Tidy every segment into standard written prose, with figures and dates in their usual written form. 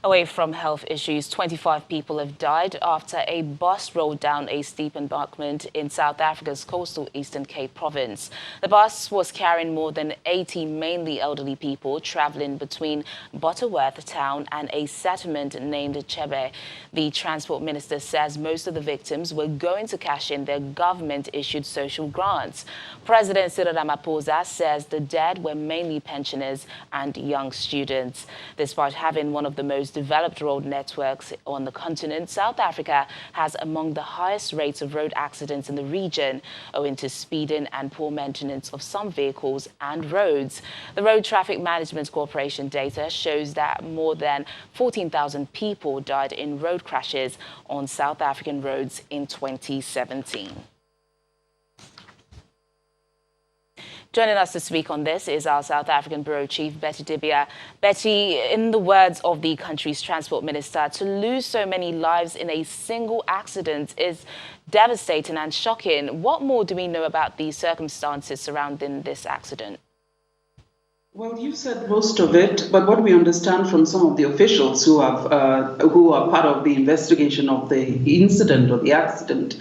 Away from health issues, 25 people have died after a bus rolled down a steep embankment in South Africa's coastal Eastern Cape province. The bus was carrying more than 80 mainly elderly people traveling between Butterworth town and a settlement named Chebe. The transport minister says most of the victims were going to cash in their government-issued social grants. President Cyril Ramaphosa says the dead were mainly pensioners and young students. Despite having one of the most developed road networks on the continent, South Africa has among the highest rates of road accidents in the region, owing to speeding and poor maintenance of some vehicles and roads. The Road Traffic Management Corporation data shows that more than 14,000 people died in road crashes on South African roads in 2017. Joining us to speak on this is our South African Bureau Chief, Betty Dibia. Betty, in the words of the country's transport minister, to lose so many lives in a single accident is devastating and shocking. What more do we know about the circumstances surrounding this accident? Well, you've said most of it, but what we understand from some of the officials who are part of the investigation of the incident or the accident,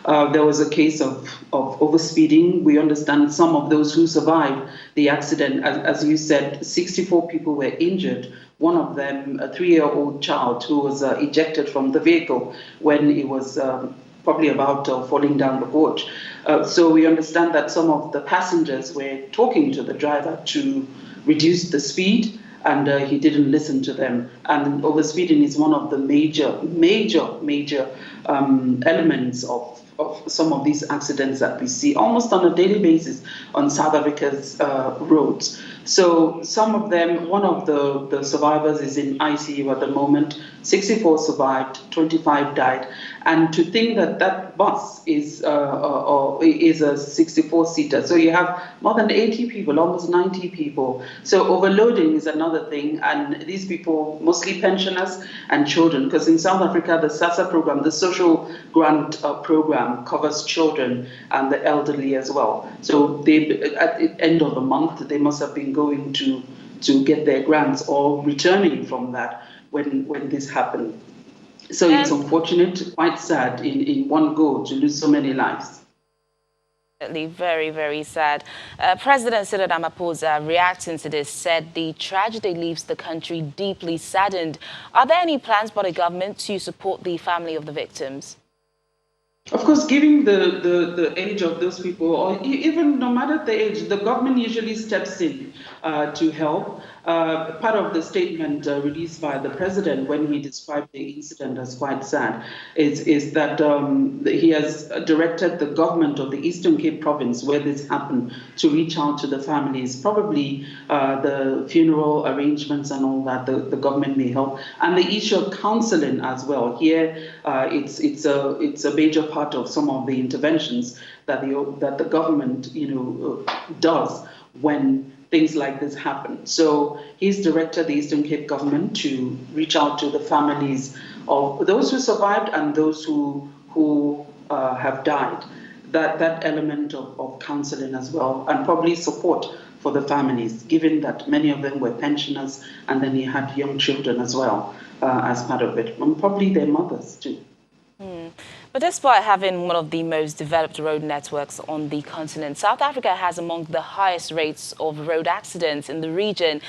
there was a case of overspeeding. We understand some of those who survived the accident, as you said, 64 people were injured. One of them, a 3-year-old child who was ejected from the vehicle when he was probably about falling down the gorge. So we understand that some of the passengers were talking to the driver to reduce the speed, and he didn't listen to them. And overspeeding is one of the major elements of some of these accidents that we see almost on a daily basis on South Africa's roads. So some of them, one of the survivors is in ICU at the moment. 64 survived, 25 died. And to think that that bus is a 64-seater, so you have more than 80 people, almost 90 people. So overloading is another thing, and these people, mostly pensioners and children, because in South Africa, the SASSA program, the social grant program, covers children and the elderly as well. So they, at the end of the month, they must have been going to get their grants or returning from that when this happened. So it's unfortunate, quite sad in one go to lose so many lives. Very, very sad. President Cyril Ramaphosa, reacting to this, said the tragedy leaves the country deeply saddened. Are there any plans by the government to support the family of the victims? Of course, given the age of those people, or even no matter the age, the government usually steps in to help. Part of the statement released by the president when he described the incident as quite sad is that he has directed the government of the Eastern Cape province where this happened to reach out to the families. Probably the funeral arrangements and all that the government may help, and the issue of counseling as well. Here, it's a major part of some of the interventions that the government does when things like this happen. So he's directed the Eastern Cape government to reach out to the families of those who survived and those who have died. That element of counseling as well, and probably support for the families, given that many of them were pensioners, and then he had young children as well as part of it, and probably their mothers too. But despite having one of the most developed road networks on the continent, South Africa has among the highest rates of road accidents in the region.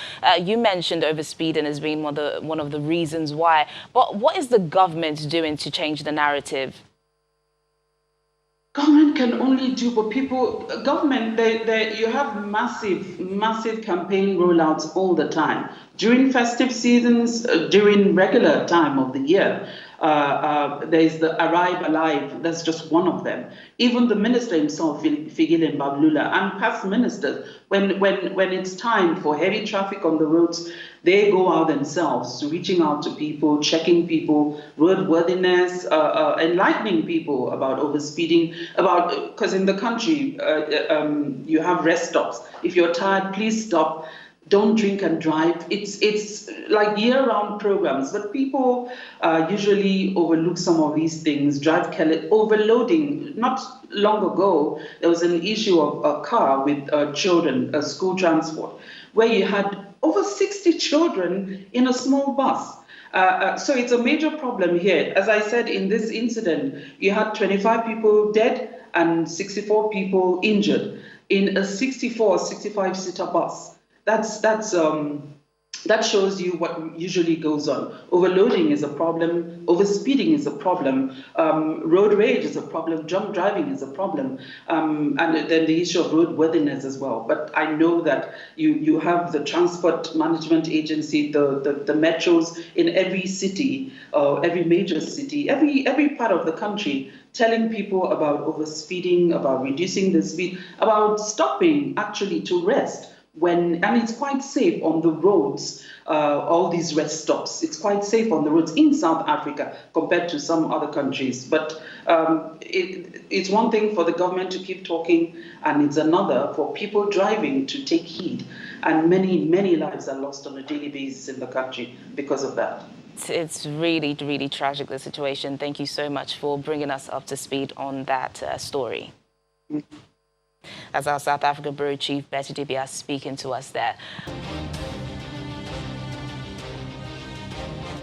You mentioned overspeeding as being one of the reasons why. But what is the government doing to change the narrative? Government can only do, but government, you have massive campaign rollouts all the time. During festive seasons, during regular time of the year, there's the Arrive Alive, that's just one of them. Even the minister himself, Fikile Mbalula, and past ministers, when it's time for heavy traffic on the roads, they go out themselves, reaching out to people, checking people, roadworthiness, enlightening people about overspeeding, because in the country, you have rest stops. If you're tired, please stop. Don't drink and drive. It's like year-round programs, but people usually overlook some of these things. Drive careless, overloading. Not long ago, there was an issue of a car with children, school transport, where you had over 60 children in a small bus. So it's a major problem here. As I said, in this incident, you had 25 people dead and 64 people injured in a 65-seater bus. That shows you what usually goes on. Overloading is a problem, overspeeding is a problem, road rage is a problem, drunk driving is a problem, and then the issue of roadworthiness as well. But I know that you have the Transport Management Agency, the metros in every city, every major city, every part of the country, telling people about overspeeding, about reducing the speed, about stopping actually to rest. And it's quite safe on the roads, all these rest stops. It's quite safe on the roads in South Africa compared to some other countries. But it's one thing for the government to keep talking, and it's another for people driving to take heed. And many, many lives are lost on a daily basis in the country because of that. It's really, really tragic, the situation. Thank you so much for bringing us up to speed on that story. That's our South African Bureau Chief, Betty Dibia, speaking to us there.